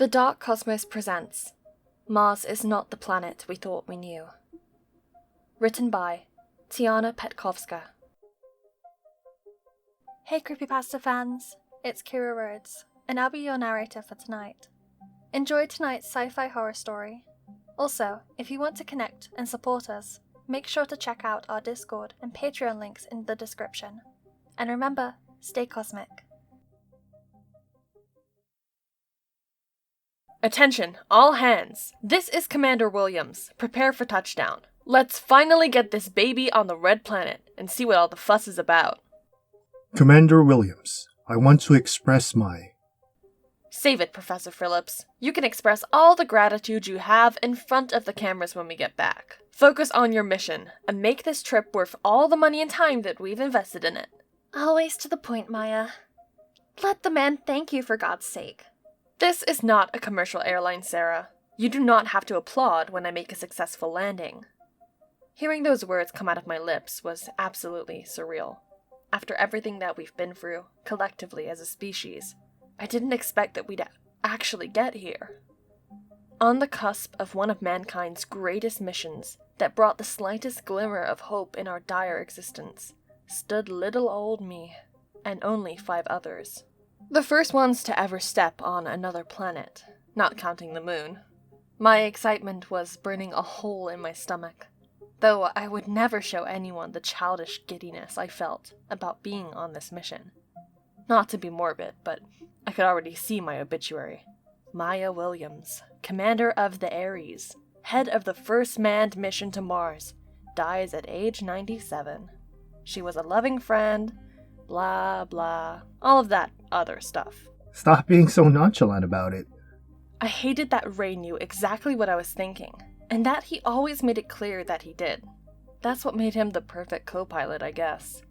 The Dark Cosmos presents Mars is Not the Planet We Thought We Knew. Written by Tiana Petkovska. Hey Creepypasta fans, it's Kira Rhodes, and I'll be your narrator for tonight. Enjoy tonight's sci-fi horror story. Also, if you want to connect and support us, make sure to check out our Discord and Patreon links in the description. And remember, stay cosmic. Attention, all hands. This is Commander Williams. Prepare for touchdown. Let's finally get this baby on the red planet and see what all the fuss is about. Commander Williams, I want to express my... Save it, Professor Phillips. You can express all the gratitude you have in front of the cameras when we get back. Focus on your mission and make this trip worth all the money and time that we've invested in it. Always to the point, Maya. Let the man thank you for God's sake. This is not a commercial airline, Sarah. You do not have to applaud when I make a successful landing. Hearing those words come out of my lips was absolutely surreal. After everything that we've been through, collectively as a species, I didn't expect that we'd actually get here. On the cusp of one of mankind's greatest missions that brought the slightest glimmer of hope in our dire existence, stood little old me, and only 5 others. The first ones to ever step on another planet, not counting the moon. My excitement was burning a hole in my stomach, though I would never show anyone the childish giddiness I felt about being on this mission. Not to be morbid, but I could already see my obituary. Maya Williams, commander of the Ares, head of the first manned mission to Mars, dies at age 97. She was a loving friend, blah blah, all of that other stuff. Stop being so nonchalant about it. I hated that Ray knew exactly what I was thinking, and that he always made it clear that he did. That's what made him the perfect co-pilot, I guess.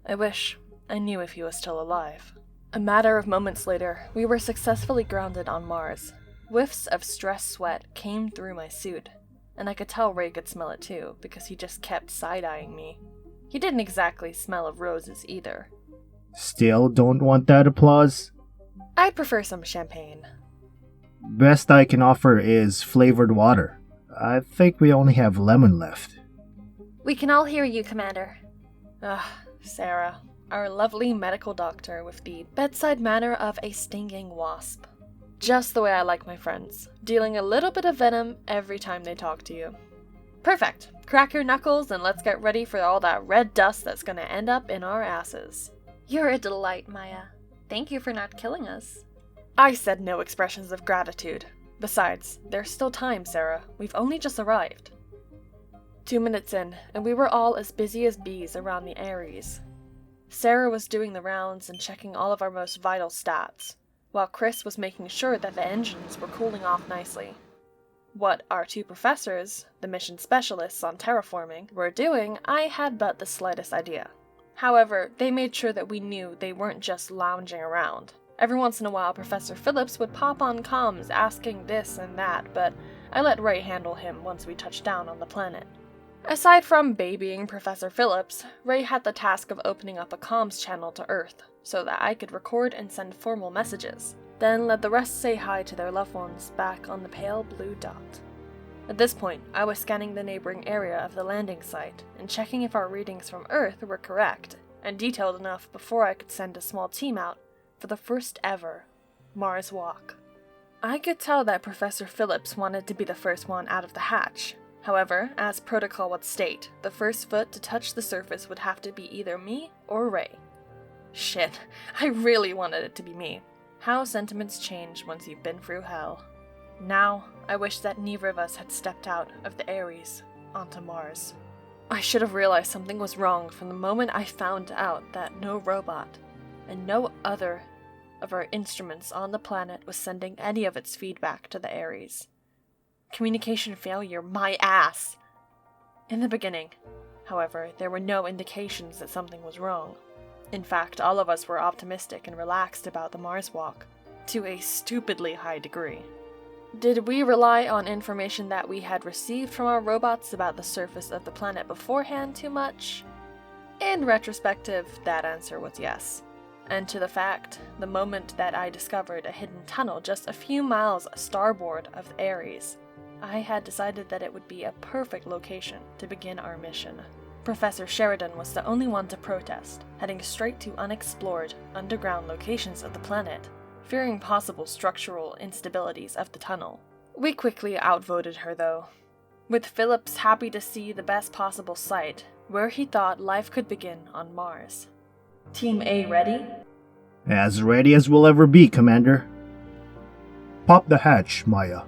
I wish I knew if he was still alive. A matter of moments later, we were successfully grounded on Mars. Whiffs of stressed sweat came through my suit, and I could tell Ray could smell it too, because he just kept side-eyeing me. He didn't exactly smell of roses either. Still don't want that applause? I'd prefer some champagne. Best I can offer is flavored water. I think we only have lemon left. We can all hear you, Commander. Sarah, our lovely medical doctor with the bedside manner of a stinging wasp. Just the way I like my friends, dealing a little bit of venom every time they talk to you. Perfect. Crack your knuckles and let's get ready for all that red dust that's gonna end up in our asses. You're a delight, Maya. Thank you for not killing us. I said no expressions of gratitude. Besides, there's still time, Sarah. We've only just arrived. 2 minutes in, and we were all as busy as bees around the Ares. Sarah was doing the rounds and checking all of our most vital stats, while Chris was making sure that the engines were cooling off nicely. What our 2 professors, the mission specialists on terraforming, were doing, I had but the slightest idea. However, they made sure that we knew they weren't just lounging around. Every once in a while, Professor Phillips would pop on comms asking this and that, but I let Ray handle him once we touched down on the planet. Aside from babying Professor Phillips, Ray had the task of opening up a comms channel to Earth, so that I could record and send formal messages, then let the rest say hi to their loved ones back on the pale blue dot. At this point, I was scanning the neighboring area of the landing site and checking if our readings from Earth were correct and detailed enough before I could send a small team out for the first ever Mars walk. I could tell that Professor Phillips wanted to be the first one out of the hatch. However, as protocol would state, the first foot to touch the surface would have to be either me or Ray. Shit, I really wanted it to be me. How sentiments change once you've been through hell. Now, I wish that neither of us had stepped out of the Ares onto Mars. I should have realized something was wrong from the moment I found out that no robot and no other of our instruments on the planet was sending any of its feedback to the Ares. Communication failure, my ass! In the beginning, however, there were no indications that something was wrong. In fact, all of us were optimistic and relaxed about the Mars walk, to a stupidly high degree. Did we rely on information that we had received from our robots about the surface of the planet beforehand too much? In retrospective, that answer was yes. and to the fact the moment that I discovered a hidden tunnel just a few miles starboard of Ares, I had decided that it would be a perfect location to begin our mission. Professor Sheridan was the only one to protest, heading straight to unexplored, underground locations of the planet, fearing possible structural instabilities of the tunnel. We quickly outvoted her though, with Phillips happy to see the best possible site where he thought life could begin on Mars. Team A ready? As ready as we'll ever be, Commander. Pop the hatch, Maya.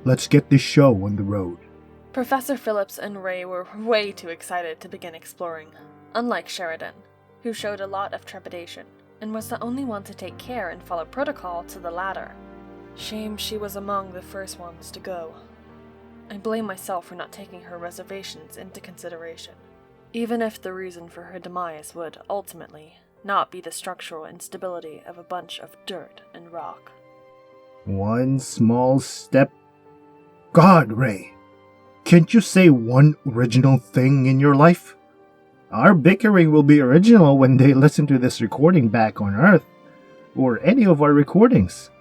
Let's get this show on the road. Professor Phillips and Ray were way too excited to begin exploring, unlike Sheridan, who showed a lot of trepidation and was the only one to take care and follow protocol to the latter. Shame she was among the first ones to go. I blame myself for not taking her reservations into consideration, even if the reason for her demise would, ultimately, not be the structural instability of a bunch of dirt and rock. One small step. God, Ray. Can't you say one original thing in your life? Our bickering will be original when they listen to this recording back on Earth, or any of our recordings.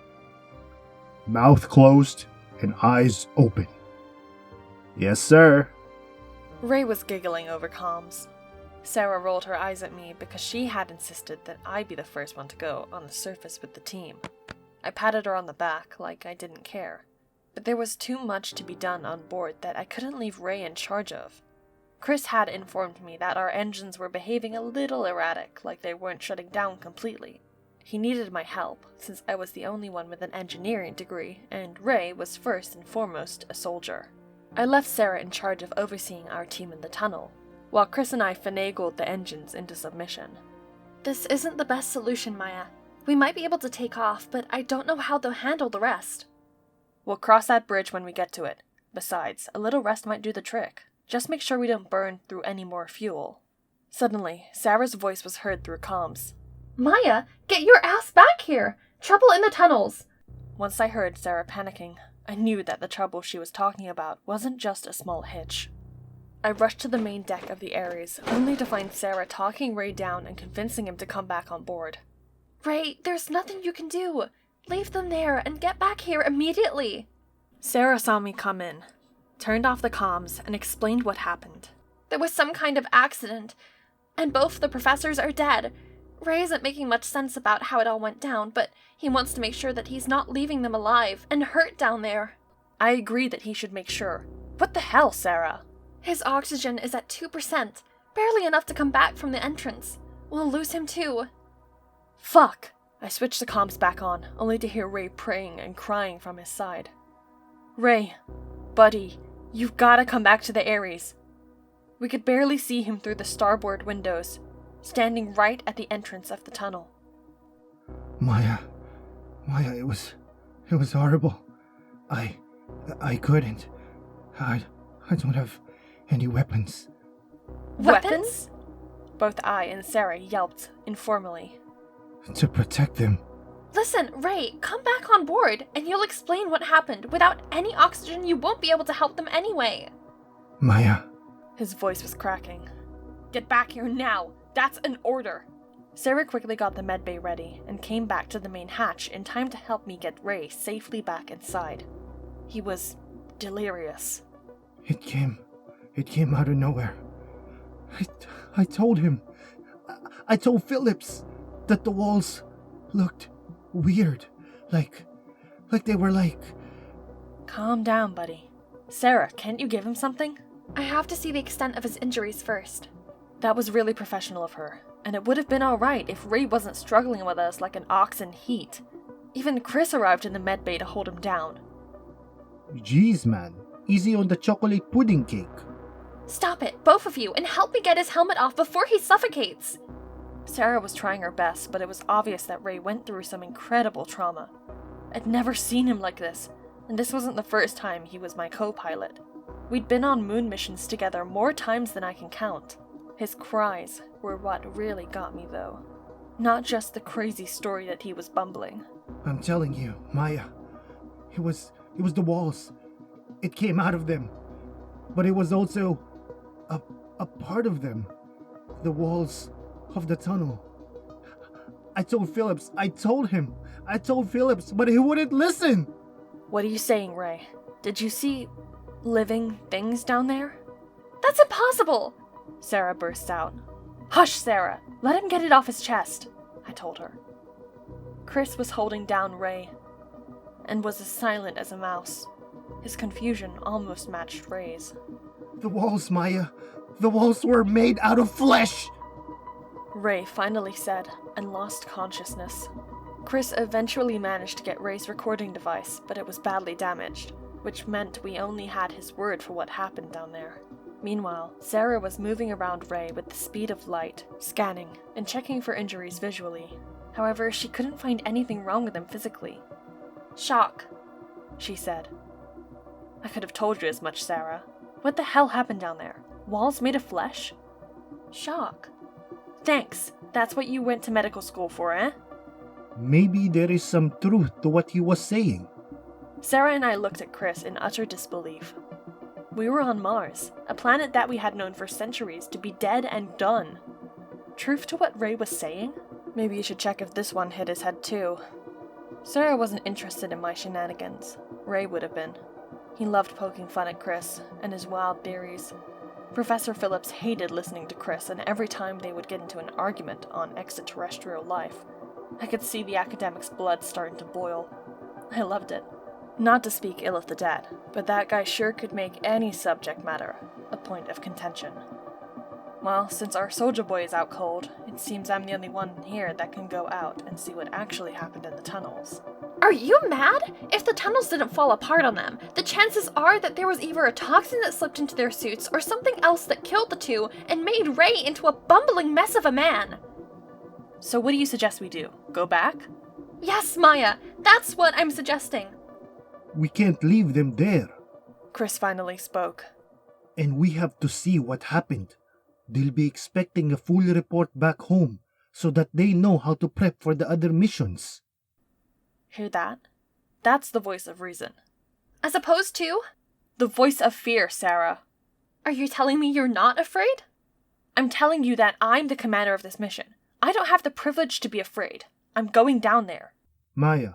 Mouth closed and eyes open. Yes, sir. Ray was giggling over comms. Sarah rolled her eyes at me because she had insisted that I be the first one to go on the surface with the team. I patted her on the back like I didn't care, but there was too much to be done on board that I couldn't leave Ray in charge of. Chris had informed me that our engines were behaving a little erratic, like they weren't shutting down completely. He needed my help, since I was the only one with an engineering degree, and Ray was first and foremost a soldier. I left Sarah in charge of overseeing our team in the tunnel, while Chris and I finagled the engines into submission. This isn't the best solution, Maya. We might be able to take off, but I don't know how they'll handle the rest. We'll cross that bridge when we get to it. Besides, a little rest might do the trick. Just make sure we don't burn through any more fuel. Suddenly, Sarah's voice was heard through comms. Maya, get your ass back here! Trouble in the tunnels! Once I heard Sarah panicking, I knew that the trouble she was talking about wasn't just a small hitch. I rushed to the main deck of the Ares, only to find Sarah talking Ray down and convincing him to come back on board. Ray, there's nothing you can do. Leave them there and get back here immediately. Sarah saw me come in, turned off the comms, and explained what happened. There was some kind of accident, and both the professors are dead. Ray isn't making much sense about how it all went down, but he wants to make sure that he's not leaving them alive and hurt down there. I agree that he should make sure. What the hell, Sarah? His oxygen is at 2%, barely enough to come back from the entrance. We'll lose him too. Fuck! I switched the comms back on, only to hear Ray praying and crying from his side. Ray, buddy, you've gotta come back to the Ares. We could barely see him through the starboard windows, standing right at the entrance of the tunnel. Maya, it was horrible. I couldn't. I don't have any weapons. Weapons? Both I and Sarah yelped informally. To protect them. Listen, Ray, come back on board, and you'll explain what happened. Without any oxygen, you won't be able to help them anyway. Maya. His voice was cracking. Get back here now! That's an order! Sarah quickly got the medbay ready and came back to the main hatch in time to help me get Ray safely back inside. He was delirious. It came out of nowhere. I told him. I told Phillips that the walls looked weird. Like they were like... Calm down, buddy. Sarah, can't you give him something? I have to see the extent of his injuries first. That was really professional of her, and it would have been alright if Ray wasn't struggling with us like an ox in heat. Even Chris arrived in the medbay to hold him down. Jeez, man. Easy on the chocolate pudding cake. Stop it, both of you, and help me get his helmet off before he suffocates! Sarah was trying her best, but it was obvious that Ray went through some incredible trauma. I'd never seen him like this, and this wasn't the first time he was my co-pilot. We'd been on moon missions together more times than I can count. His cries were what really got me, though. Not just the crazy story that he was bumbling. I'm telling you, Maya. It was the walls. It came out of them. But it was also a part of them. The walls of the tunnel. I told Phillips. I told him. I told Phillips, but he wouldn't listen. What are you saying, Ray? Did you see living things down there? That's impossible! Sarah burst out. Hush, Sarah! Let him get it off his chest, I told her. Chris was holding down Ray and was as silent as a mouse. His confusion almost matched Ray's. The walls, Maya. The walls were made out of flesh. Ray finally said and lost consciousness. Chris eventually managed to get Ray's recording device, but it was badly damaged, which meant we only had his word for what happened down there. Meanwhile, Sarah was moving around Ray with the speed of light, scanning and checking for injuries visually. However, she couldn't find anything wrong with him physically. Shock, she said. I could have told you as much, Sarah. What the hell happened down there? Walls made of flesh? Shock. Thanks. That's what you went to medical school for, eh? Maybe there is some truth to what he was saying. Sarah and I looked at Chris in utter disbelief. We were on Mars, a planet that we had known for centuries to be dead and done. Truth to what Ray was saying? Maybe you should check if this one hit his head too. Sarah wasn't interested in my shenanigans. Ray would have been. He loved poking fun at Chris and his wild theories. Professor Phillips hated listening to Chris, and every time they would get into an argument on extraterrestrial life, I could see the academic's blood starting to boil. I loved it. Not to speak ill of the dead, but that guy sure could make any subject matter a point of contention. Well, since our soldier boy is out cold, it seems I'm the only one here that can go out and see what actually happened in the tunnels. Are you mad? If the tunnels didn't fall apart on them, the chances are that there was either a toxin that slipped into their suits or something else that killed the two and made Ray into a bumbling mess of a man. So what do you suggest we do? Go back? Yes, Maya, that's what I'm suggesting. We can't leave them there. Chris finally spoke. And we have to see what happened. They'll be expecting a full report back home so that they know how to prep for the other missions. Hear that? That's the voice of reason. As opposed to? The voice of fear, Sarah. Are you telling me you're not afraid? I'm telling you that I'm the commander of this mission. I don't have the privilege to be afraid. I'm going down there. Maya,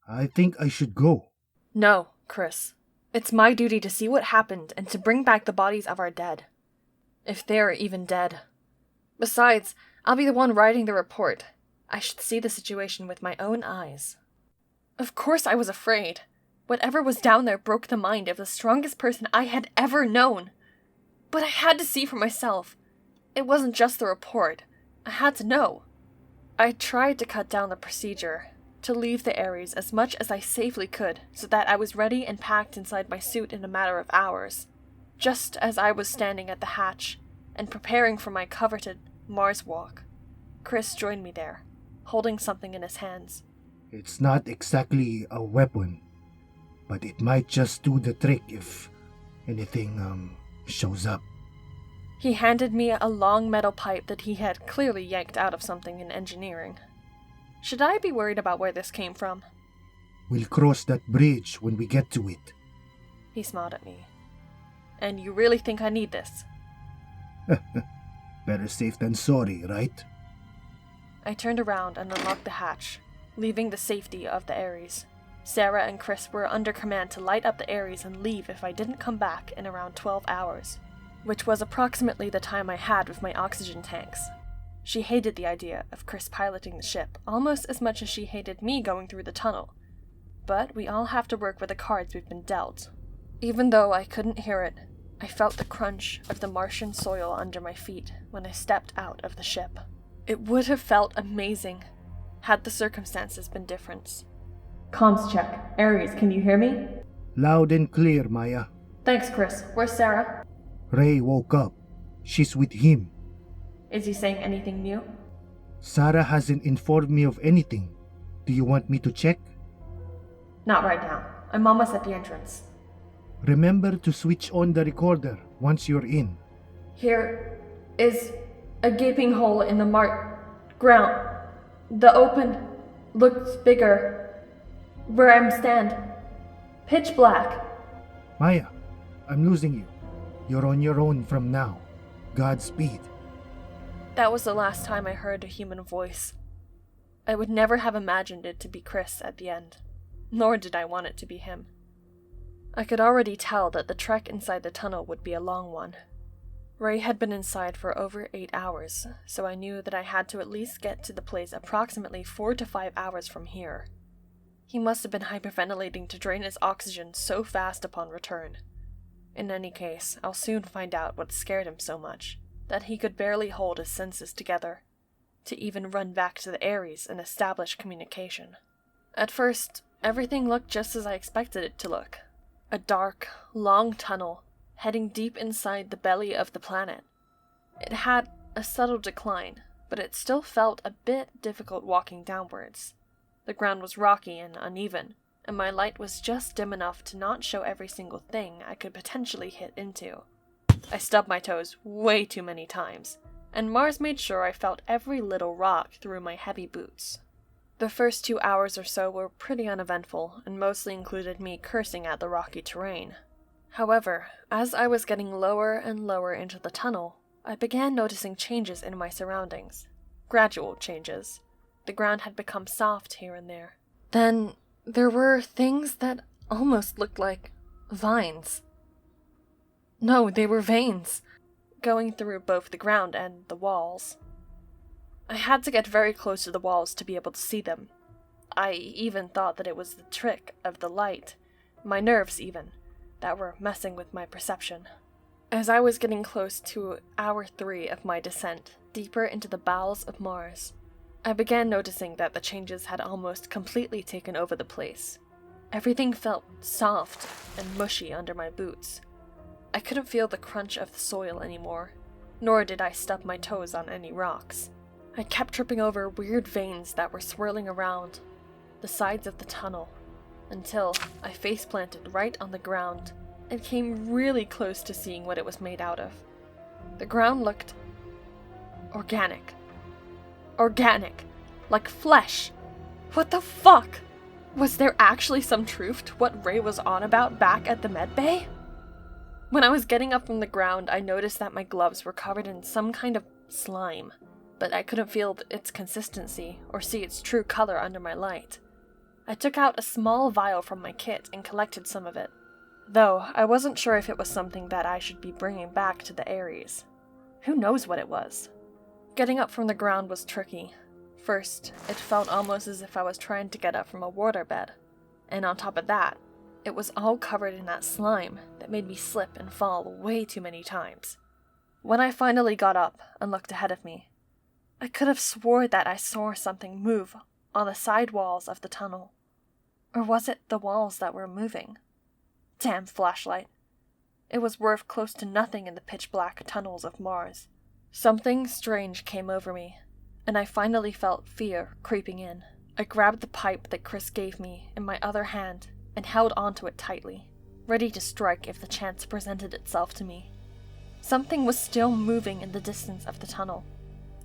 I think I should go. No, Chris. It's my duty to see what happened and to bring back the bodies of our dead. If they are even dead. Besides, I'll be the one writing the report. I should see the situation with my own eyes. Of course I was afraid. Whatever was down there broke the mind of the strongest person I had ever known. But I had to see for myself. It wasn't just the report. I had to know. I tried to cut down the procedure, to leave the Ares as much as I safely could, so that I was ready and packed inside my suit in a matter of hours. Just as I was standing at the hatch and preparing for my coveted Mars walk, Chris joined me there, holding something in his hands. It's not exactly a weapon, but it might just do the trick if anything shows up. He handed me a long metal pipe that he had clearly yanked out of something in engineering. Should I be worried about where this came from? We'll cross that bridge when we get to it. He smiled at me. And you really think I need this? Better safe than sorry, right? I turned around and unlocked the hatch, leaving the safety of the Ares. Sarah and Chris were under command to light up the Ares and leave if I didn't come back in around 12 hours, which was approximately the time I had with my oxygen tanks. She hated the idea of Chris piloting the ship almost as much as she hated me going through the tunnel. But we all have to work with the cards we've been dealt. Even though I couldn't hear it, I felt the crunch of the Martian soil under my feet when I stepped out of the ship. It would have felt amazing had the circumstances been different. Comms check. Ares, can you hear me? Loud and clear, Maya. Thanks, Chris. Where's Sarah? Ray woke up. She's with him. Is he saying anything new? Sarah hasn't informed me of anything. Do you want me to check? Not right now. I'm almost at the entrance. Remember to switch on the recorder once you're in. Here is a gaping hole in the ground. The open looks bigger where I'm stand. Pitch black. Maya, I'm losing you. You're on your own from now. Godspeed. That was the last time I heard a human voice. I would never have imagined it to be Chris at the end, nor did I want it to be him. I could already tell that the trek inside the tunnel would be a long one. Ray had been inside for over 8 hours, so I knew that I had to at least get to the place approximately 4 to 5 hours from here. He must have been hyperventilating to drain his oxygen so fast upon return. In any case, I'll soon find out what scared him so much that he could barely hold his senses together to even run back to the Ares and establish communication. At first, everything looked just as I expected it to look. A dark, long tunnel heading deep inside the belly of the planet. It had a subtle decline, but it still felt a bit difficult walking downwards. The ground was rocky and uneven, and my light was just dim enough to not show every single thing I could potentially hit into. I stubbed my toes way too many times, and Mars made sure I felt every little rock through my heavy boots. The first 2 hours or so were pretty uneventful, and mostly included me cursing at the rocky terrain. However, as I was getting lower and lower into the tunnel, I began noticing changes in my surroundings. Gradual changes. The ground had become soft here and there. Then, there were things that almost looked like vines. No, they were veins, going through both the ground and the walls. I had to get very close to the walls to be able to see them. I even thought that it was the trick of the light, my nerves even, that were messing with my perception. As I was getting close to hour 3 of my descent, deeper into the bowels of Mars, I began noticing that the changes had almost completely taken over the place. Everything felt soft and mushy under my boots. I couldn't feel the crunch of the soil anymore, nor did I stub my toes on any rocks. I kept tripping over weird veins that were swirling around the sides of the tunnel, until I face-planted right on the ground and came really close to seeing what it was made out of. The ground looked organic. Organic. Like flesh. What the fuck? Was there actually some truth to what Ray was on about back at the medbay? When I was getting up from the ground, I noticed that my gloves were covered in some kind of slime, but I couldn't feel its consistency or see its true color under my light. I took out a small vial from my kit and collected some of it, though I wasn't sure if it was something that I should be bringing back to the Ares. Who knows what it was? Getting up from the ground was tricky. First, it felt almost as if I was trying to get up from a waterbed, and on top of that, it was all covered in that slime that made me slip and fall way too many times. When I finally got up and looked ahead of me, I could have swore that I saw something move on the side walls of the tunnel. Or was it the walls that were moving? Damn flashlight. It was worth close to nothing in the pitch-black tunnels of Mars. Something strange came over me, and I finally felt fear creeping in. I grabbed the pipe that Chris gave me in my other hand and held onto it tightly, ready to strike if the chance presented itself to me. Something was still moving in the distance of the tunnel.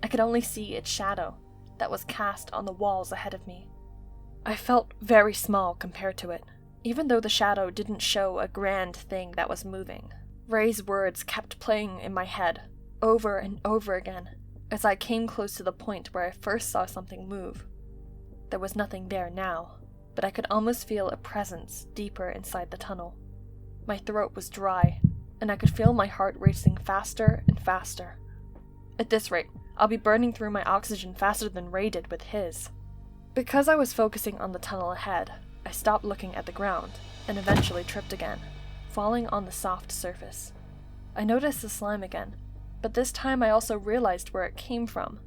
I could only see its shadow that was cast on the walls ahead of me. I felt very small compared to it, even though the shadow didn't show a grand thing that was moving. Ray's words kept playing in my head, over and over again, as I came close to the point where I first saw something move. There was nothing there now, but I could almost feel a presence deeper inside the tunnel. My throat was dry, and I could feel my heart racing faster and faster. At this rate, I'll be burning through my oxygen faster than Ray did with his. Because I was focusing on the tunnel ahead, I stopped looking at the ground, and eventually tripped again, falling on the soft surface. I noticed the slime again, but this time I also realized where it came from.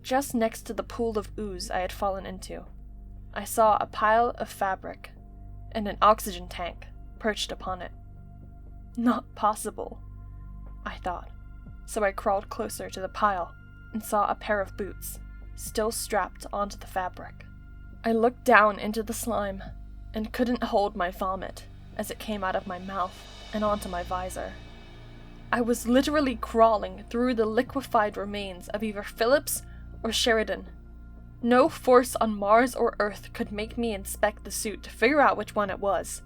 Just next to the pool of ooze I had fallen into, I saw a pile of fabric, and an oxygen tank perched upon it. Not possible, I thought, so I crawled closer to the pile and saw a pair of boots, still strapped onto the fabric. I looked down into the slime, and couldn't hold my vomit as it came out of my mouth and onto my visor. I was literally crawling through the liquefied remains of either Phillips or Sheridan. No force on Mars or Earth could make me inspect the suit to figure out which one it was.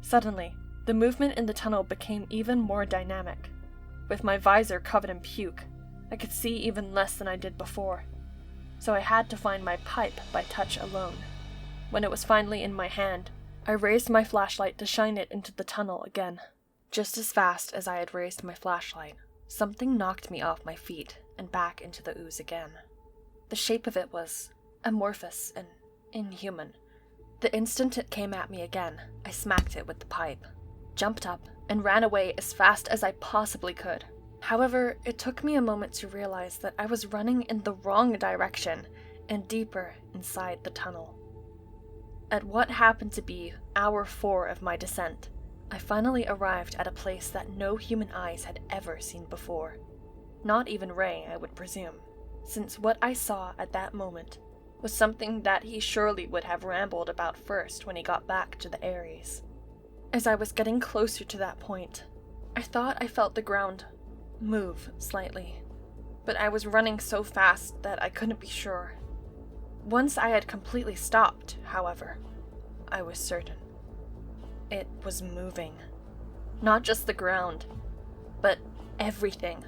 Suddenly, the movement in the tunnel became even more dynamic. With my visor covered in puke, I could see even less than I did before. so I had to find my pipe by touch alone. When it was finally in my hand, I raised my flashlight to shine it into the tunnel again. Just as fast as I had raised my flashlight, something knocked me off my feet and back into the ooze again. The shape of it was amorphous and inhuman. The instant it came at me again, I smacked it with the pipe, jumped up, and ran away as fast as I possibly could. However, it took me a moment to realize that I was running in the wrong direction and deeper inside the tunnel. At what happened to be hour 4 of my descent, I finally arrived at a place that no human eyes had ever seen before. Not even Ray, I would presume, since what I saw at that moment was something that he surely would have rambled about first when he got back to the Ares. As I was getting closer to that point, I thought I felt the ground move slightly, but I was running so fast that I couldn't be sure. Once I had completely stopped, however, I was certain. It was moving. Not just the ground, but everything.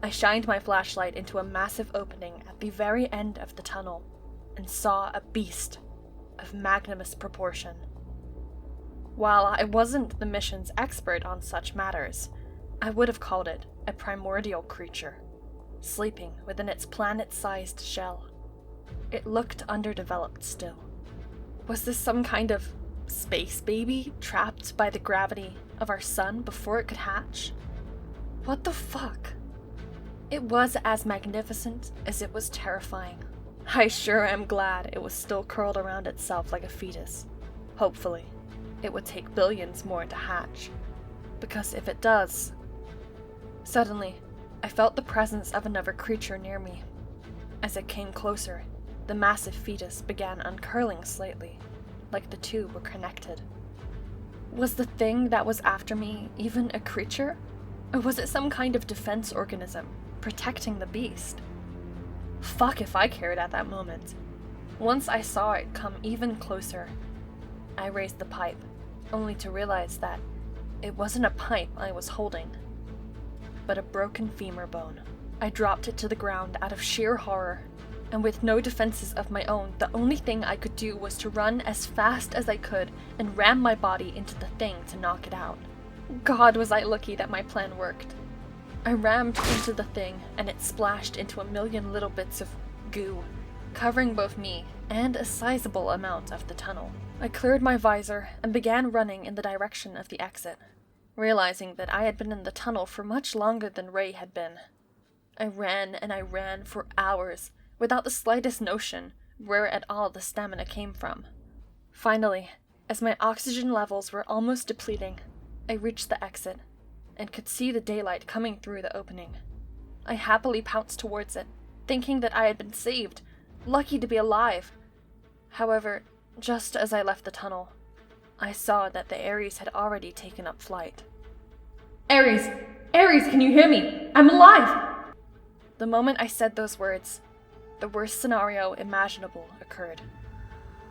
I shined my flashlight into a massive opening at the very end of the tunnel and saw a beast of magnanimous proportion. While I wasn't the mission's expert on such matters, I would have called it a primordial creature, sleeping within its planet-sized shell. It looked underdeveloped still. Was this some kind of space baby trapped by the gravity of our sun before it could hatch? What the fuck? It was as magnificent as it was terrifying. I sure am glad it was still curled around itself like a fetus. Hopefully, it would take billions more to hatch. Because if it does... Suddenly, I felt the presence of another creature near me. As it came closer, the massive fetus began uncurling slightly, like the two were connected. Was the thing that was after me even a creature? Or was it some kind of defense organism, protecting the beast? Fuck if I cared at that moment. Once I saw it come even closer, I raised the pipe, only to realize that it wasn't a pipe I was holding, but a broken femur bone. I dropped it to the ground out of sheer horror, and with no defenses of my own, the only thing I could do was to run as fast as I could and ram my body into the thing to knock it out. God, was I lucky that my plan worked. I rammed into the thing, and it splashed into a million little bits of goo, covering both me and a sizable amount of the tunnel. I cleared my visor and began running in the direction of the exit, realizing that I had been in the tunnel for much longer than Ray had been. I ran and I ran for hours, without the slightest notion where at all the stamina came from. Finally, as my oxygen levels were almost depleting, I reached the exit, and could see the daylight coming through the opening. I happily pounced towards it, thinking that I had been saved, lucky to be alive. However, just as I left the tunnel, I saw that the Ares had already taken up flight. Ares! Ares, can you hear me? I'm alive! The moment I said those words, the worst scenario imaginable occurred.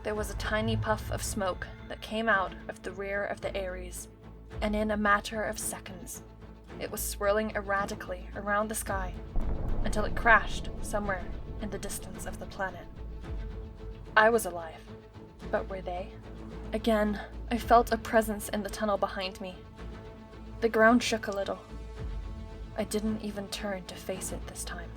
There was a tiny puff of smoke that came out of the rear of the Ares, and in a matter of seconds, it was swirling erratically around the sky until it crashed somewhere in the distance of the planet. I was alive, but were they? Again, I felt a presence in the tunnel behind me. The ground shook a little. I didn't even turn to face it this time.